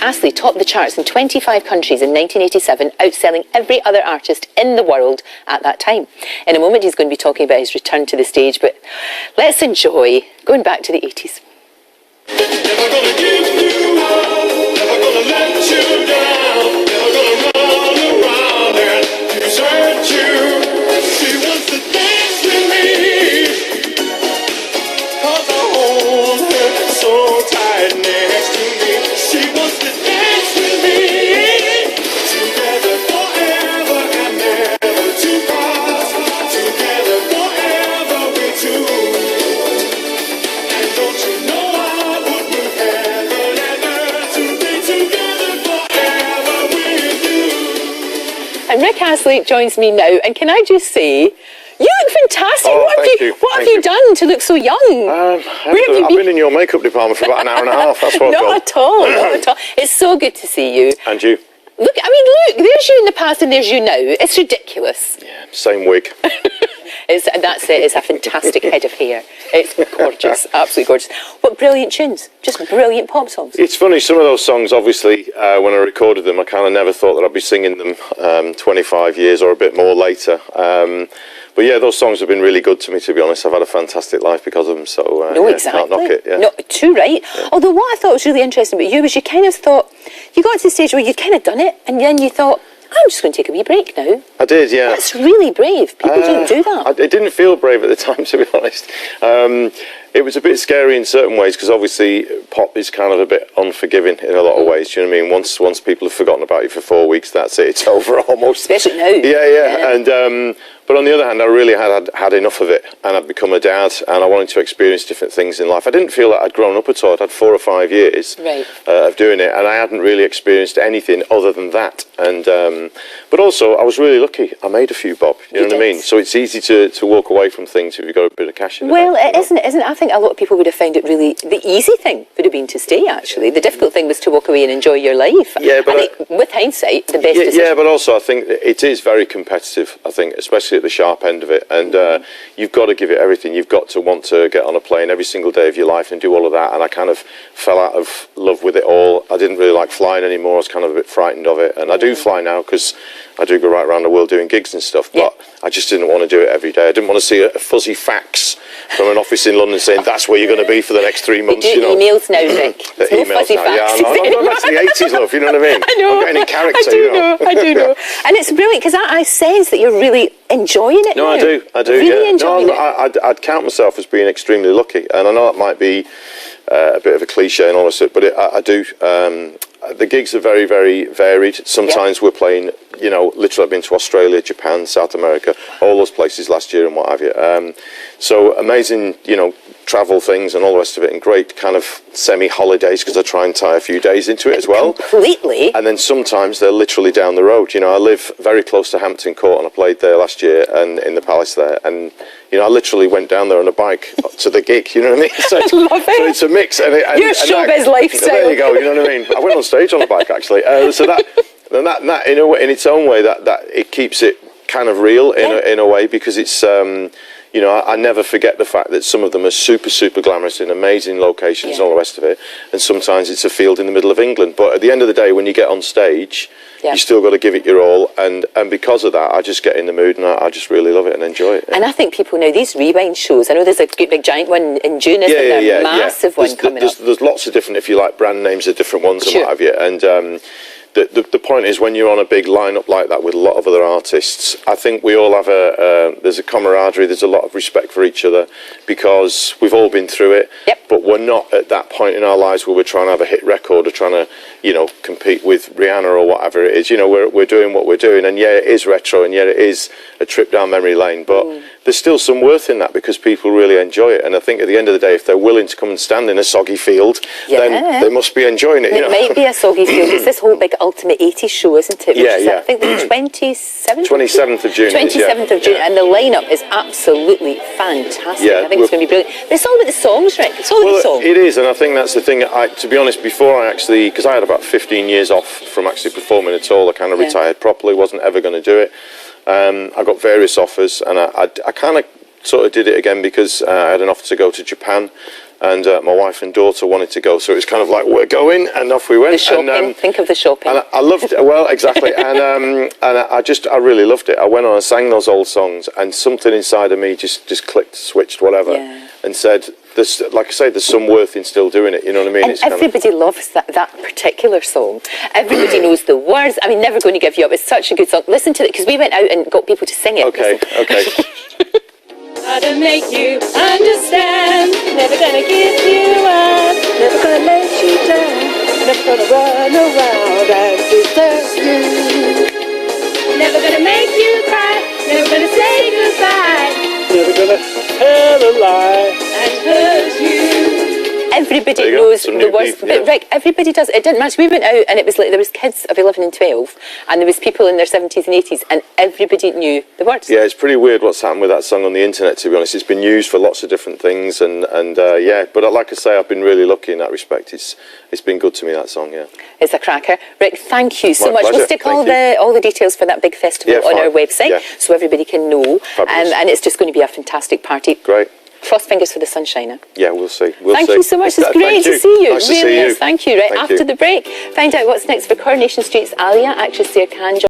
Astley topped the charts in 25 countries in 1987, outselling every other artist in the world at that time. In a moment, he's going to be talking about his return to the stage, but let's enjoy going back to the 80s. Never gonna give you up, never gonna let you down, never gonna run around and desert you. She wants to dance with me, 'cause I hold her so tight next to me. She wants to dance with me, together forever and never to part, together forever we two. And don't you know I would move heaven and earth to be together forever with you. And Rick Astley joins me now, and can I just say, you look fantastic. Oh, What have you done to look so young? I've been in your makeup department for about an hour and a half. That's what I've Not at all, not at all. It's so good to see you. And you? Look, there's you in the past and there's you now. It's ridiculous. Yeah, same wig. That's it. It's a fantastic head of hair. It's gorgeous, absolutely gorgeous. What brilliant tunes. Just brilliant pop songs. It's funny, some of those songs, obviously, when I recorded them, I kind of never thought that I'd be singing them 25 years or a bit more later. But yeah, those songs have been really good to me, to be honest. I've had a fantastic life because of them, so exactly. can't knock it. Yeah. No, too right. Yeah. Although what I thought was really interesting about you was you kind of thought, you got to the stage where you'd kind of done it, and then you thought, I'm just going to take a wee break now. I did, yeah. That's really brave. People don't do that. It didn't feel brave at the time, to be honest. It was a bit scary in certain ways because obviously pop is kind of a bit unforgiving in a lot of ways. Do you know what I mean? Once people have forgotten about you for 4 weeks, that's it. It's over almost. Especially now. Yeah. And but on the other hand, I really had enough of it, and I'd become a dad, and I wanted to experience different things in life. I didn't feel that I'd grown up at all. I'd had 4 or 5 years of doing it, and I hadn't really experienced anything other than that. And but also, I was really lucky. I made a few bob. You know what I mean? So it's easy to walk away from things if you've got a bit of cash in the bank. Well, isn't it? I think a lot of people would have found it really, the easy thing would have been to stay, actually. The difficult thing was to walk away and enjoy your life. Yeah, but with hindsight, the best decision. Yeah, but also I think it is very competitive, I think, especially at the sharp end of it. And you've got to give it everything. You've got to want to get on a plane every single day of your life and do all of that. And I kind of fell out of love with it all. I didn't really like flying anymore. I was kind of a bit frightened of it. And I do fly now because I do go right around the world doing gigs and stuff. But I just didn't want to do it every day. I didn't want to see a fuzzy fax from an office in London saying that's where you're going to be for the next 3 months. They do emails now, Rick. It's no fuzzy fax. Yeah, I'm back to the 80s, love, you know what I mean? I know. I'm getting in character, I do know. And it's brilliant because I sense that you're really enjoying it now. I do, really enjoying it. I'd count myself as being extremely lucky, and I know that might be a bit of a cliche and all this, but I do. The gigs are very, very varied. Sometimes we're playing, literally I've been to Australia, Japan, South America, all those places last year and what have you. So amazing, travel things and all the rest of it, and great kind of semi-holidays because I try and tie a few days into it as well. Completely. And then sometimes they're literally down the road. I live very close to Hampton Court, and I played there last year and in the Palace there, and I literally went down there on a bike to the gig, you know what I mean? So I love it. So it's a mix. And your showbiz lifestyle. There you go, you know what I mean? I went on stage on a bike, actually. So that in its own way, that it keeps it kind of real in a way, because it's... I never forget the fact that some of them are super, super glamorous in amazing locations and all the rest of it. And sometimes it's a field in the middle of England. But at the end of the day, when you get on stage, you still got to give it your all. And because of that, I just get in the mood and I just really love it and enjoy it. And I think people now, these rewind shows, I know there's a big giant one in June, isn't there? Massive one coming up. There's lots of different, if you like, brand names of different ones and what have you. And the point is, when you're on a big lineup like that with a lot of other artists, I think we all have there's a camaraderie, there's a lot of respect for each other, because we've all been through it. But we're not at that point in our lives where we're trying to have a hit record or trying to, compete with Rihanna or whatever it is. We're doing what we're doing, and it is retro, and it is a trip down memory lane, but there's still some worth in that because people really enjoy it. And I think at the end of the day, if they're willing to come and stand in a soggy field, then they must be enjoying it. It might be a soggy field. It's this whole big Ultimate 80s show, isn't it? I think the 27th of June. 27th of June, and the lineup is absolutely fantastic. I think it's going to be brilliant. But it's all about the songs, Rick. It's all about the songs. It is, and I think that's the thing. To be honest, before because I had about 15 years off from actually performing at all, I kind of retired properly, wasn't ever going to do it. I got various offers, and I kind of sort of did it again because I had an offer to go to Japan and my wife and daughter wanted to go, so it was kind of like, we're going, and off we went. The shopping, think of the shopping. And I loved it, well, exactly, and I really loved it. I went on and sang those old songs, and something inside of me just clicked, switched, whatever, and said, there's, like I say, there's some worth in still doing it, you know what I mean? And it's everybody loves that particular song. Everybody knows the words. I mean, Never Going to Give You Up. It's such a good song. Listen to it, because we went out and got people to sing it. Okay. How to make you understand. Never gonna give you up. Never gonna let you down. Never gonna run around and desert you. Never gonna make you cry. Never gonna say goodbye. Never gonna tell a lie and hurt you. Everybody knows the words, but Rick, everybody does. It didn't matter. We went out and it was like there was kids of 11 and 12, and there was people in their 70s and 80s, and everybody knew the words. Yeah, it's pretty weird what's happened with that song on the internet, to be honest. It's been used for lots of different things, and yeah, but like I say, I've been really lucky in that respect. It's been good to me, that song, yeah. It's a cracker. Rick, thank you so My much. pleasure. We'll stick all the details for that big festival on our website, so everybody can know, and it's just going to be a fantastic party. Great. Cross fingers for the sunshiner. Yeah, we'll see. Thank you so much. It's great to see you. Nice It really to see you. is. Thank you. Right, Thank after you. the break, find out what's next for Coronation Street's Alia. Actress Sarah Khan